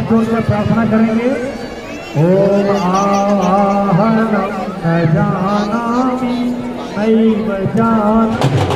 हाथ जोड़कर प्रार्थना करेंगे। ओम आहनम न जानामि नैव जानामि।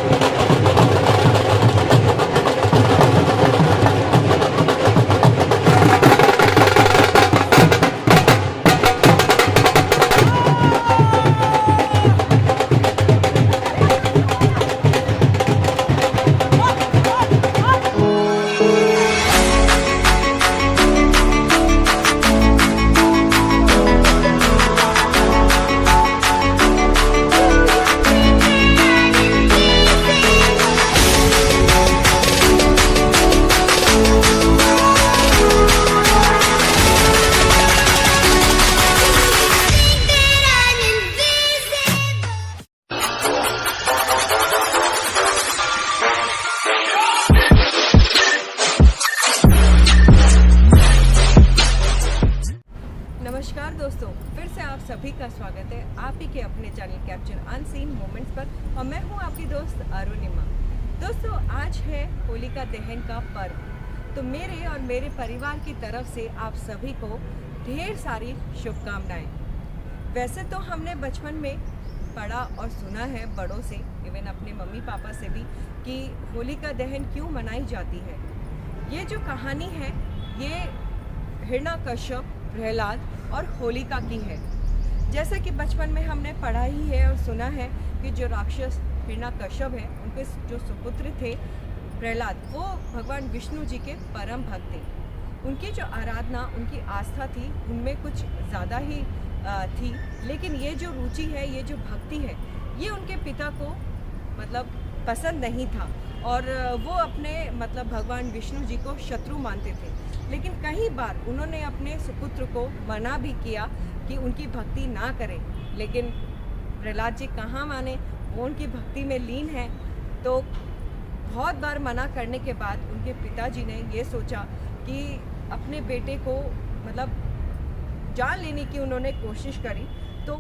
नमस्कार दोस्तों, फिर से आप सभी का स्वागत है आप ही के अपने चैनल कैप्चर अनसीन मोमेंट्स पर और मैं हूं आपकी दोस्त अरुणिमा। दोस्तों, आज है होलिका दहन का पर्व, तो मेरे और मेरे परिवार की तरफ से आप सभी को ढेर सारी शुभकामनाएं। वैसे तो हमने बचपन में पढ़ा और सुना है बड़ों से, इवन अपने मम्मी पापा से भी, कि होलिका दहन क्यों मनाई जाती है। ये जो कहानी है ये हिरण्यकश्यप, प्रहलाद और होलिका की है। जैसा कि बचपन में हमने पढ़ा ही है और सुना है कि जो राक्षस हिरण्यकश्यप है, उनके जो सुपुत्र थे प्रहलाद, वो भगवान विष्णु जी के परम भक्त थे। उनकी जो आराधना, उनकी आस्था थी, उनमें कुछ ज़्यादा ही थी, लेकिन ये जो रुचि है, ये जो भक्ति है, ये उनके पिता को मतलब पसंद नहीं था और वो अपने मतलब भगवान विष्णु जी को शत्रु मानते थे। लेकिन कई बार उन्होंने अपने सुपुत्र को मना भी किया कि उनकी भक्ति ना करें, लेकिन प्रहलाद जी कहाँ माने, वो उनकी भक्ति में लीन है। तो बहुत बार मना करने के बाद उनके पिताजी ने ये सोचा कि अपने बेटे को मतलब जान लेने की उन्होंने कोशिश करी। तो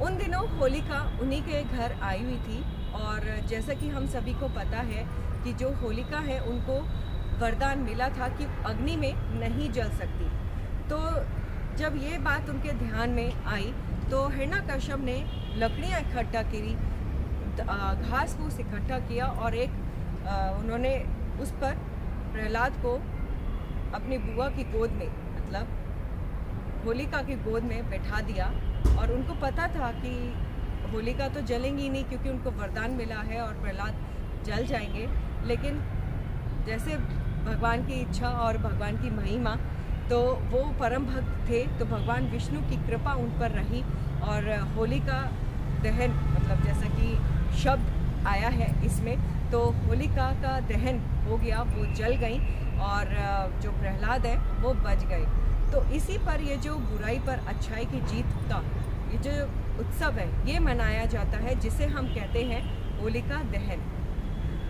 उन दिनों होलिका उन्हीं के घर आई हुई थी और जैसा कि हम सभी को पता है कि जो होलिका है उनको वरदान मिला था कि अग्नि में नहीं जल सकती। तो जब ये बात उनके ध्यान में आई तो हिरण्यकश्यप ने लकड़ियाँ इकट्ठा करी, घास फूस इकट्ठा किया और एक उन्होंने उस पर प्रहलाद को अपनी बुआ की गोद में मतलब होलिका की गोद में बैठा दिया। और उनको पता था कि होलिका तो जलेंगी नहीं क्योंकि उनको वरदान मिला है और प्रहलाद जल जाएंगे, लेकिन जैसे भगवान की इच्छा और भगवान की महिमा, तो वो परम भक्त थे, तो भगवान विष्णु की कृपा उन पर रही और होलिका दहन मतलब जैसा कि शब्द आया है इसमें, तो होलिका का दहन हो गया, वो जल गई और जो प्रहलाद है वो बच गए। तो इसी पर ये जो बुराई पर अच्छाई की जीत का ये जो उत्सव है ये मनाया जाता है, जिसे हम कहते हैं होलिका दहन।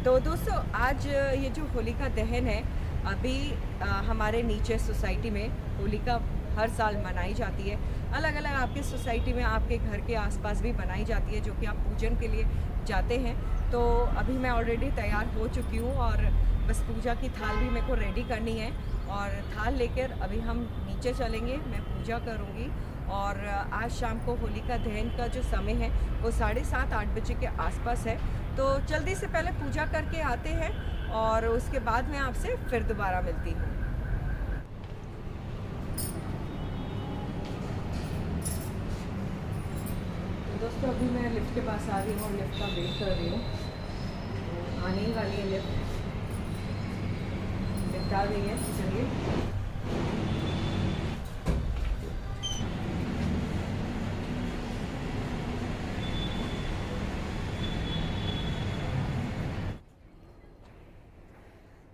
तो दोस्तों, आज ये जो होलिका दहन है, अभी हमारे नीचे सोसाइटी में होलिका हर साल मनाई जाती है। अलग अलग आपके सोसाइटी में, आपके घर के आसपास भी मनाई जाती है, जो कि आप पूजन के लिए जाते हैं। तो अभी मैं ऑलरेडी तैयार हो चुकी हूँ और बस पूजा की थाल भी मेरे को रेडी करनी है और थाल लेकर अभी हम नीचे चलेंगे, मैं पूजा करूँगी। और आज शाम को होलिका दहन का जो समय है वो 7:30-8 बजे के आसपास है। तो जल्दी से पहले पूजा करके आते हैं और उसके बाद मैं आपसे फिर दोबारा मिलती हूँ। तो दोस्तों, अभी मैं लिफ्ट के पास आ रही हूँ और लिफ्ट का वेट कर रही हूँ। तो आने ही वाली है लिफ्ट आ गई है, चलिए।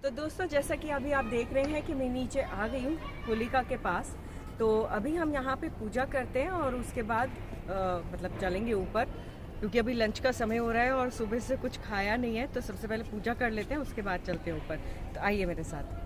तो दोस्तों, जैसा कि अभी आप देख रहे हैं कि मैं नीचे आ गई हूँ होलिका के पास। तो अभी हम यहाँ पे पूजा करते हैं और उसके बाद मतलब चलेंगे ऊपर, क्योंकि अभी लंच का समय हो रहा है और सुबह से कुछ खाया नहीं है। तो सबसे पहले पूजा कर लेते हैं, उसके बाद चलते हैं ऊपर। तो आइए मेरे साथ।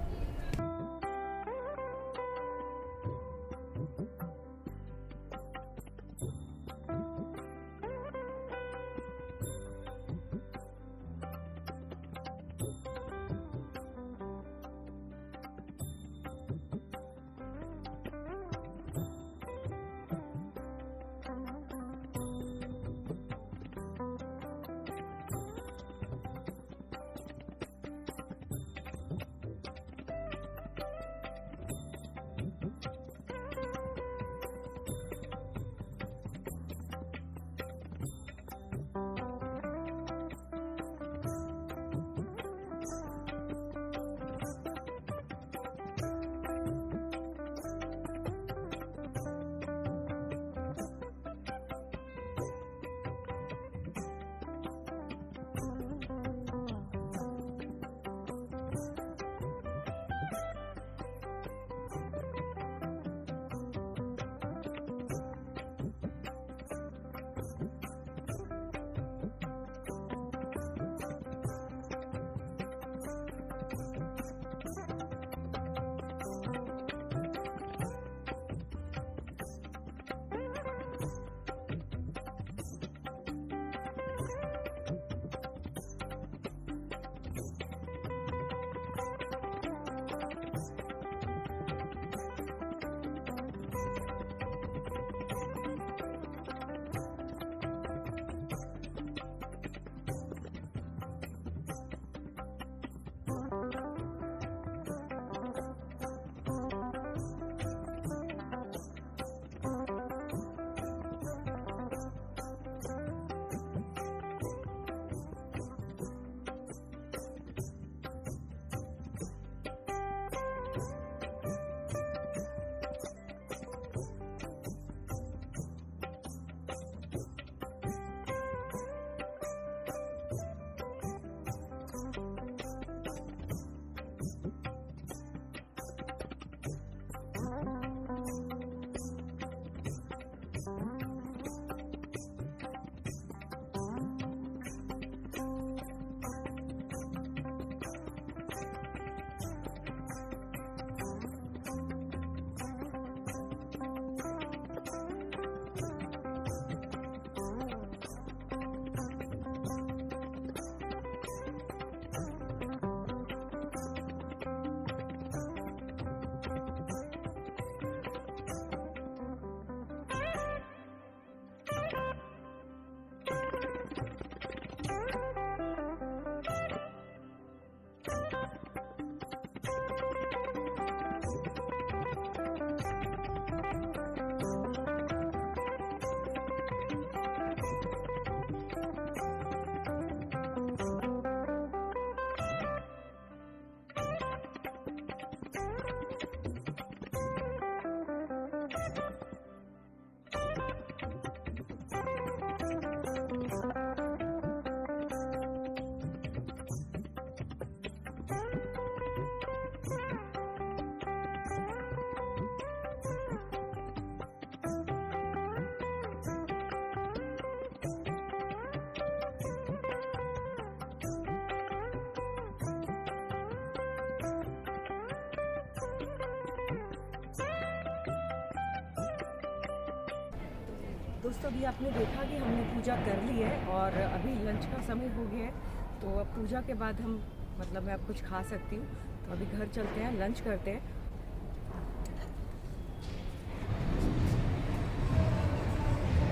दोस्तों अभी आपने देखा कि हमने पूजा कर ली है और अभी लंच का समय हो गया है, तो अब पूजा के बाद हम मतलब मैं अब कुछ खा सकती हूँ। तो अभी घर चलते हैं, लंच करते हैं।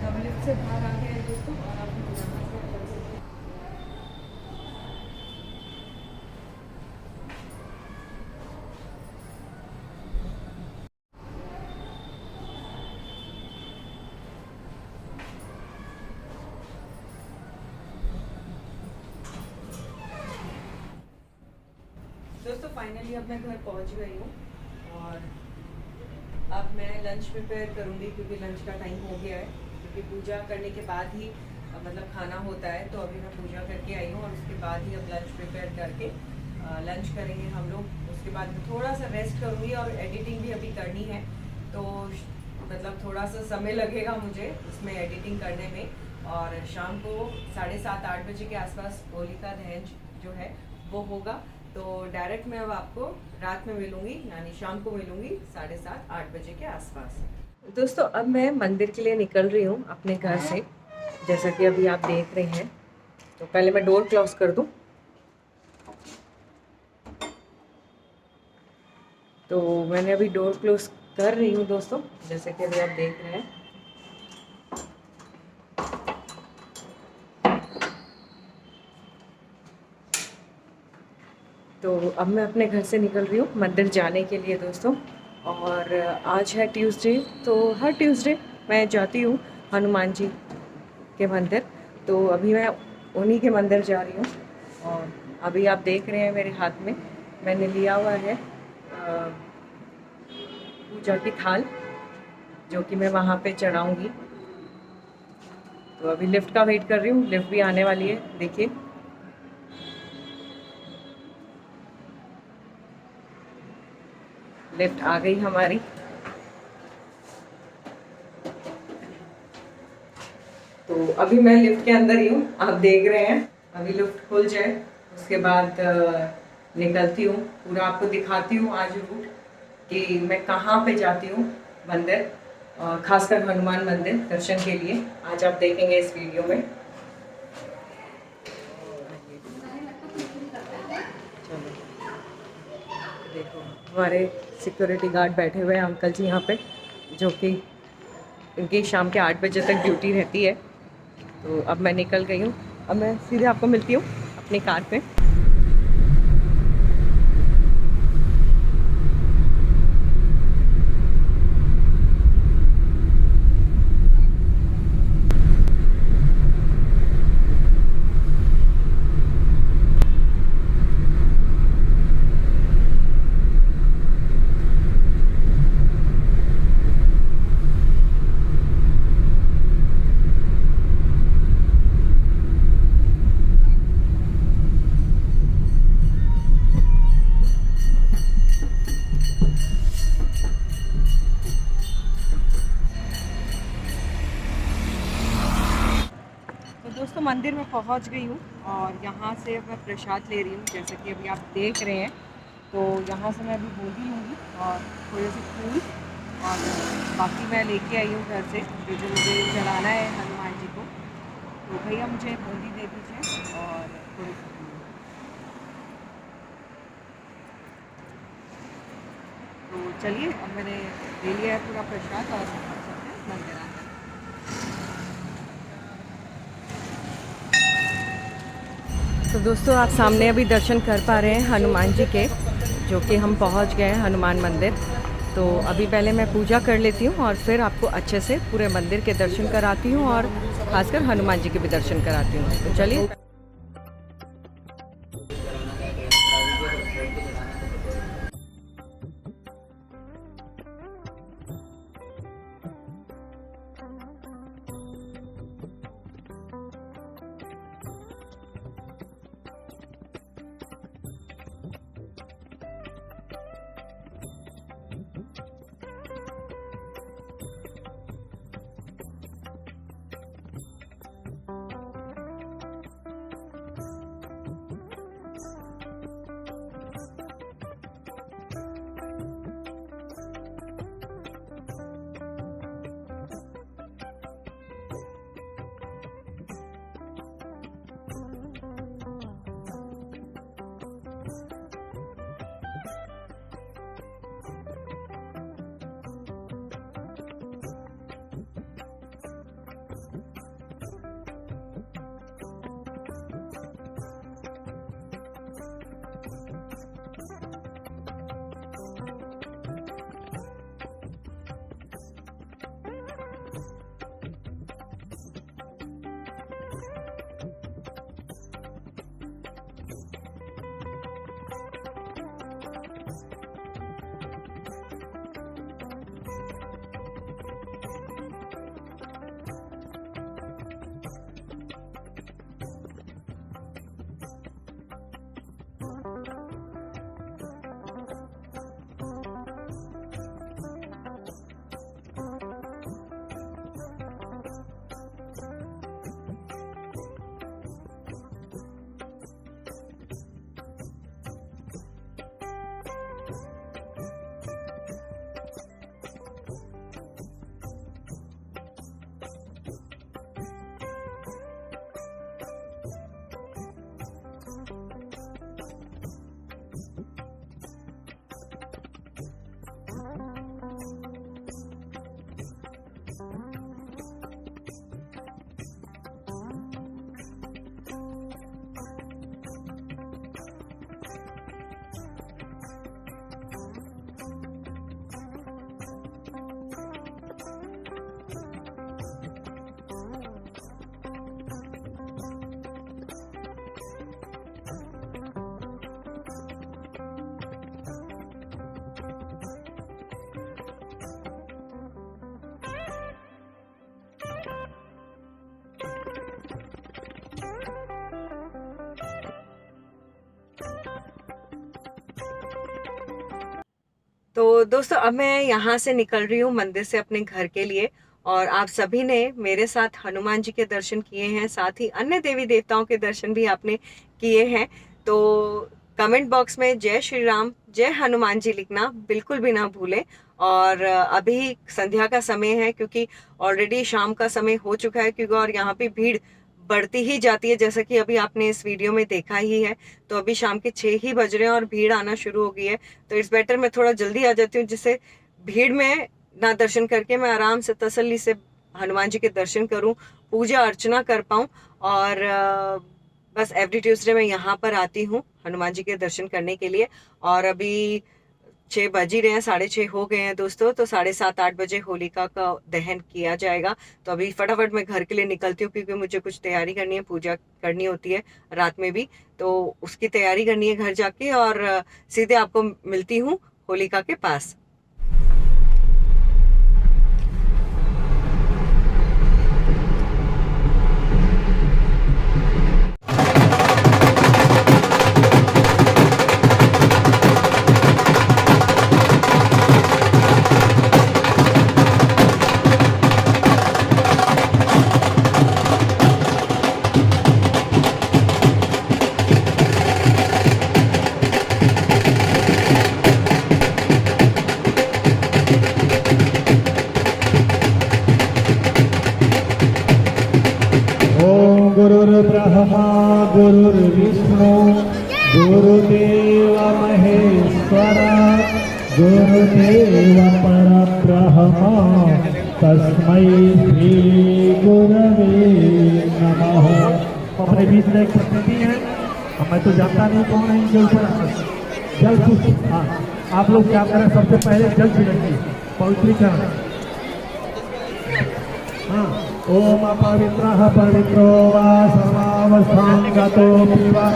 अब लिफ्ट से बाहर आ गए हैं दोस्तों और अब हम यहाँ से चलते हैं। दोस्तों फाइनली अब मैं घर पहुंच गई हूँ और अब मैं लंच प्रिपेयर करूँगी क्योंकि लंच का टाइम हो गया है। क्योंकि पूजा करने के बाद ही मतलब खाना होता है, तो अभी मैं पूजा करके आई हूँ और उसके बाद ही अब लंच प्रिपेयर करके लंच करेंगे हम लोग। उसके बाद मैं थोड़ा सा रेस्ट करूँगी और एडिटिंग भी अभी करनी है, तो मतलब थोड़ा सा समय लगेगा मुझे इसमें एडिटिंग करने में। और शाम को 7:30-8 बजे के आसपास होलिका दहन जो है वो होगा, तो डायरेक्ट मैं अब आपको रात में मिलूंगी, यानी शाम को मिलूंगी 7:30-8 बजे के आसपास। दोस्तों अब मैं मंदिर के लिए निकल रही हूँ अपने घर से, जैसा कि अभी आप देख रहे हैं। तो पहले मैं डोर क्लोज कर दूँ। तो मैंने अभी डोर क्लोज कर रही हूँ दोस्तों, जैसे कि अभी आप देख रहे हैं। तो अब मैं अपने घर से निकल रही हूँ मंदिर जाने के लिए दोस्तों। और आज है ट्यूसडे, तो हर ट्यूसडे मैं जाती हूँ हनुमान जी के मंदिर। तो अभी मैं उन्हीं के मंदिर जा रही हूँ। और अभी आप देख रहे हैं मेरे हाथ में मैंने लिया हुआ है पूजा की थाल, जो कि मैं वहाँ पे चढ़ाऊँगी। तो अभी लिफ्ट का वेट कर रही हूँ, लिफ्ट भी आने वाली है, देखिए। लिफ्ट आ गई हमारी। तो अभी मैं लिफ्ट के अंदर ही हूँ, आप देख रहे हैं। अभी लिफ्ट खुल जाए उसके बाद निकलती हूँ, पूरा आपको दिखाती हूँ आज रूट कि मैं कहाँ पे जाती हूँ मंदिर, खासकर हनुमान मंदिर दर्शन के लिए। आज आप देखेंगे इस वीडियो में। चलो देखो, हमारे सिक्योरिटी गार्ड बैठे हुए हैं अंकल जी यहाँ पे, जो कि इनकी शाम के 8 बजे तक ड्यूटी रहती है। तो अब मैं निकल गई हूँ, अब मैं सीधे आपको मिलती हूँ अपनी कार पे। दोस्तों मंदिर में पहुंच गई हूँ और यहाँ से मैं प्रसाद ले रही हूँ, जैसे कि अभी आप देख रहे हैं। तो यहाँ से मैं अभी बूंदी लूँगी और थोड़े से फूल, और बाकी मैं लेके आई हूँ घर से जो मुझे चढ़ाना है हनुमान जी को। तो भैया मुझे बूंदी दे दीजिए और थोड़े से फूल। तो चलिए अब मैंने ले लिया है पूरा प्रसाद और मंदिर आ। तो दोस्तों आप सामने अभी दर्शन कर पा रहे हैं हनुमान जी के, जो कि हम पहुंच गए हैं हनुमान मंदिर। तो अभी पहले मैं पूजा कर लेती हूँ और फिर आपको अच्छे से पूरे मंदिर के दर्शन कराती हूँ और खासकर हनुमान जी के भी दर्शन कराती हूँ। तो चलिए। तो दोस्तों अब मैं यहाँ से निकल रही हूँ मंदिर से अपने घर के लिए, और आप सभी ने मेरे साथ हनुमान जी के दर्शन किए हैं, साथ ही अन्य देवी देवताओं के दर्शन भी आपने किए हैं। तो कमेंट बॉक्स में जय श्री राम जय हनुमान जी लिखना बिल्कुल भी ना भूलें। और अभी संध्या का समय है, क्योंकि ऑलरेडी शाम का समय हो चुका है, क्योंकि और यहाँ पे भीड़ बढ़ती ही जाती है, जैसा कि अभी आपने इस वीडियो में देखा ही है। तो अभी शाम के 6 ही बज रहे हैं और भीड़ आना शुरू हो गई है। तो इट्स बेटर मैं थोड़ा जल्दी आ जाती हूँ, जिससे भीड़ में ना दर्शन करके मैं आराम से तसल्ली से हनुमान जी के दर्शन करूँ, पूजा अर्चना कर पाऊँ। और बस एवरी ट्यूसडे मैं यहाँ पर आती हूँ हनुमान जी के दर्शन करने के लिए। और अभी 6 बज ही रहे हैं, 6:30 हो गए हैं दोस्तों। तो 7:30-8 बजे होलिका का दहन किया जाएगा। तो अभी फटाफट मैं घर के लिए निकलती हूँ, क्योंकि मुझे कुछ तैयारी करनी है, पूजा करनी होती है रात में भी, तो उसकी तैयारी करनी है घर जाके। और सीधे आपको मिलती हूँ होलिका के पास। गुरुर्ब्रह्मा गुरुर्विष्णु गुरुदेव महेश्वर गुरुदेव परब्रह्मा तस्मै श्री गुरवे नमः। अपने बीच में एक प्रकृति है, मैं तो जानता नहीं कौन है इनके ऊपर जल कुछ। हाँ, आप लोग क्या करें, सबसे पहले जल छिड़किए, पवित्रीकरण। हाँ, ओम पवित्रः पवित्रो वा सर्वावस्थां गतोऽपि वा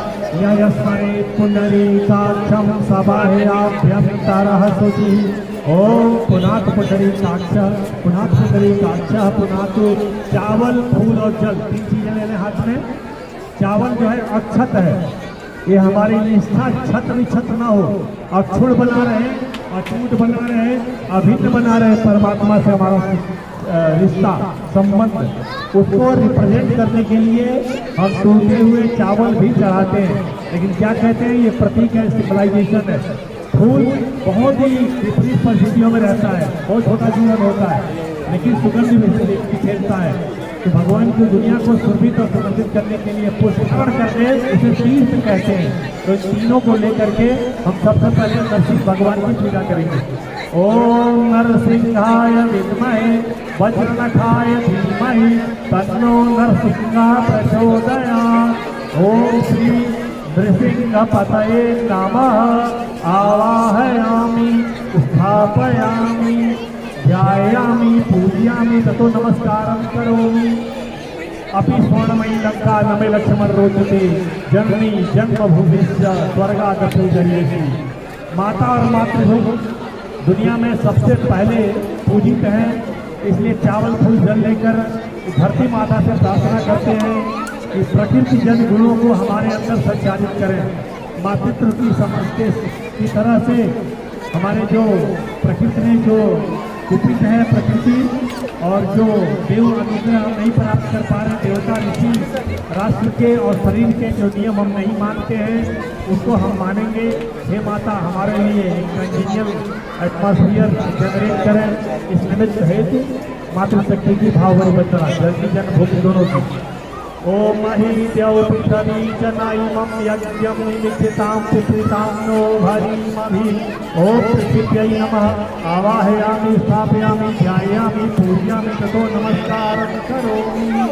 यस्मै पुण्डरीकाक्षं सभायाभ्यन्तरः शुचिः। ओम पुनातु पुण्डरीकाक्षः पुनातु पुण्डरीकाक्षः पुनातु। चावल फूल और जल 3 चीजें लेने हाथ में। चावल जो है अक्षत है, ये हमारी निष्ठा छत विछत ना हो, अक्षुण बना रहे, अटूट बना रहे, अभिन्न बना रहे परमात्मा से हमारा रिश्ता संबंध, उसको रिप्रेजेंट करने के लिए हम टूटे हुए चावल भी चढ़ाते हैं। लेकिन क्या कहते हैं, ये प्रतीक है, सिंबलाइजेशन है। फूल बहुत ही विपरीत परिस्थितियों में रहता है, बहुत छोटा जीवन होता है, लेकिन सुगंध भी खेलता है। तो भगवान की दुनिया को सुरभित और सुगंधित करने के लिए पुष्पण करके उसे तीर्थ कहते हैं। तो इन तीनों को लेकर के हम सबसे पहले नरसिंह भगवान की पूजा करेंगे। ओम नरसिंहाय विद्महे वज्रनखाय धीमहि तन्नो नरसिंह प्रचोदयात्। ओम श्री नृसिंहपतये नमः। आवाहयामि स्थापयामि ध्यायामि पूजयामि ततो नमस्कारं करोमि। अपि स्वर्णमयी लंका नमे लक्ष्मण रोचते जननी जन्मभूमिश्च स्वर्गादपि गरीयसी। माता और मातृभूमि दुनिया में सबसे पहले पूजित हैं, इसलिए चावल फूल जल लेकर धरती माता से प्रार्थना करते हैं कि प्रकृति जन गुणों को हमारे अंदर संचालित करें। मातृत्व की समझते की तरह से हमारे जो प्रकृति ने जो कुपित है प्रकृति, और जो देव अनुग्रह हम नहीं प्राप्त कर पा रहे, देवता ऋषि राष्ट्र के और शरीर के जो नियम हम नहीं मानते हैं, उसको हम मानेंगे। हे माता, हमारे लिए एक कंटिन्यूअल एटमॉस्फियर जनरेट करें। इस निमित्त हेतु मातृशक्ति की भावभरी वंदना, जन जन भूमि दोनों की। ओम महीद्यौ पृथ्वी च नैमं यज्ञं निमित्तां पितृतां नो भरीमभि। ओम पृथिव्यै नमः। आवाहयामि स्थापयामि ध्यायामि पूजयामि ततो नमस्कारं करोमि।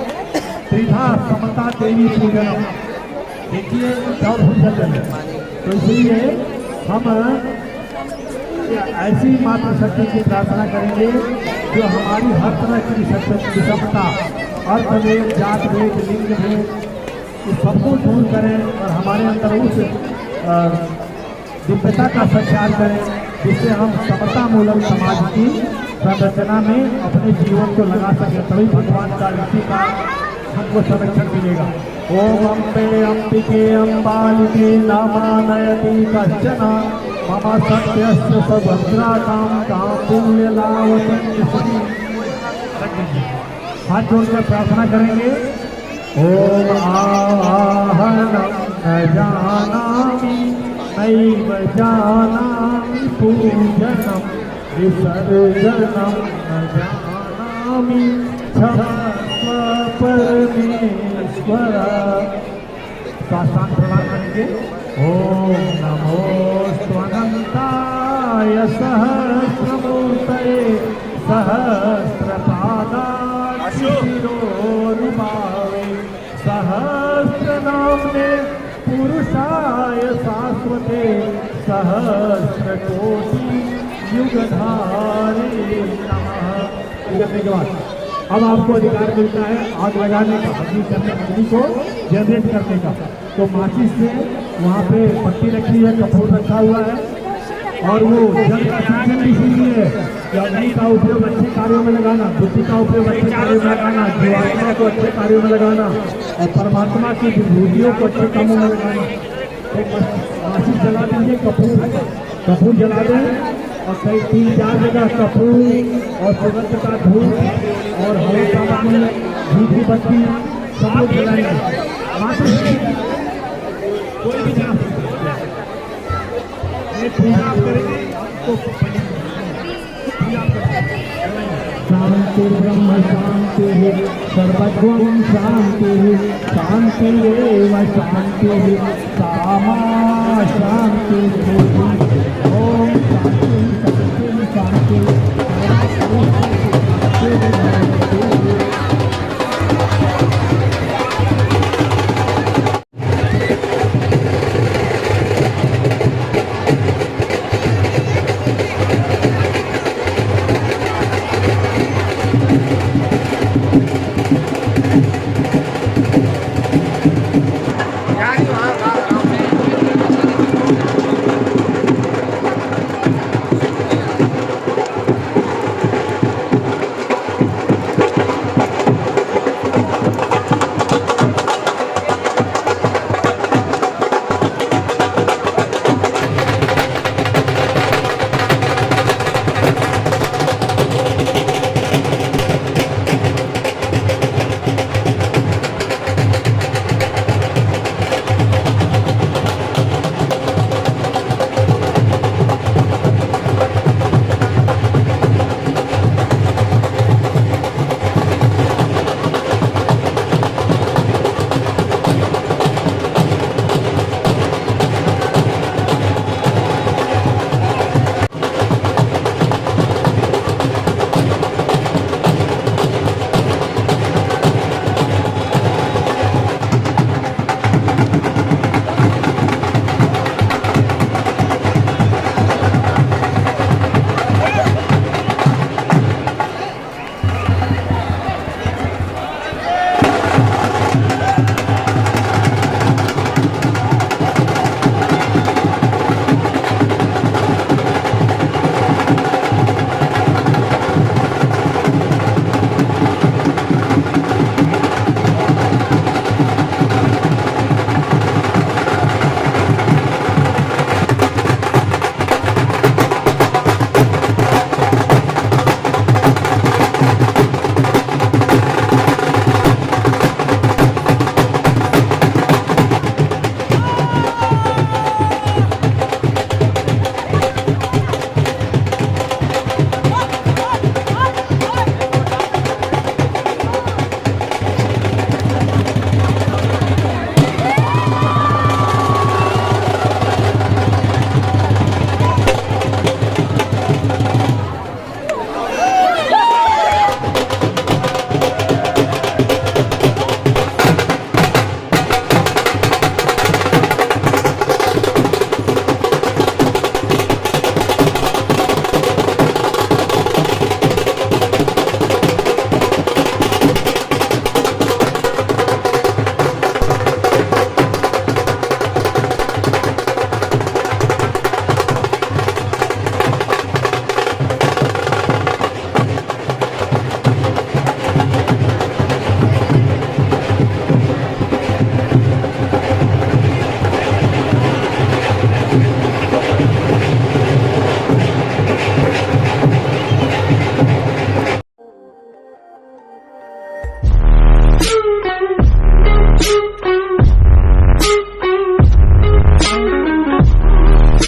त्रिधा समता देवी पूजनम। देखिए और भूजन, तो इसलिए हम ऐसी मातृशक्ति की प्रार्थना करेंगे जो हमारी हर तरह की विषमता, अर्थभेद, जात भेद, लिंग भेद, इस सबको दूर करें और हमारे अंदर उस दिव्यता का संचार करें, जिससे हम समता मूलक समाज की संरचना में अपने जीवन को लगा सकें। तभी भगवान का ऋषि का हमको संरक्षण मिलेगा। ओम अम्बे अम्बिके अम्बालिके नामानयति कश्चन मम सत्यस्य सभद्रातां कापुल्यलावतन्यसि। हाथ जोड़कर प्रार्थना करेंगे। ओम आहनम न जानामि नैव जानामि पूजनम विसर्जनम न जानामि क्षमस्व परमेश्वर। साष्टांग प्रणाम करेंगे। ओम नमोऽस्त्वनन्ताय सहस्रमूर्तये सहस्रपादाक्षिशिरोरुभावे सहस्रनाम्ने पुरुषाय शाश्वते सहस्रकोटि युगधारे नमः। करने के बाद अब आपको अधिकार मिलता है आग लगाने का, अग्नि करने अग्नि को जनरेट करने का। तो माचिस से वहाँ पे पट्टी रखी है, कपूर रखा हुआ है और वो जल का सूचन भी इसीलिए है कि अग्नि का उपयोग अच्छे कार्यों में लगाना, बुद्धि का उपयोग अच्छे कार्यों में लगाना, जीवात्मा को अच्छे कार्यों में लगाना और परमात्मा की विभूतियों को अच्छे कामों में लगाना। एक माचिस जला देंगे, कपूर जला दें और कई 3-4 जगह कपूर और सुगंध का धूप और हल्का पानी घी की बत्ती सब लोग जलाएंगे। माचिस कोई भी जला सकता है। पूजा आप करेंगे तो शांति ब्रह्म शांति सर्वत्वं शांति शांति एव शांति सामा शांति। ओम शांति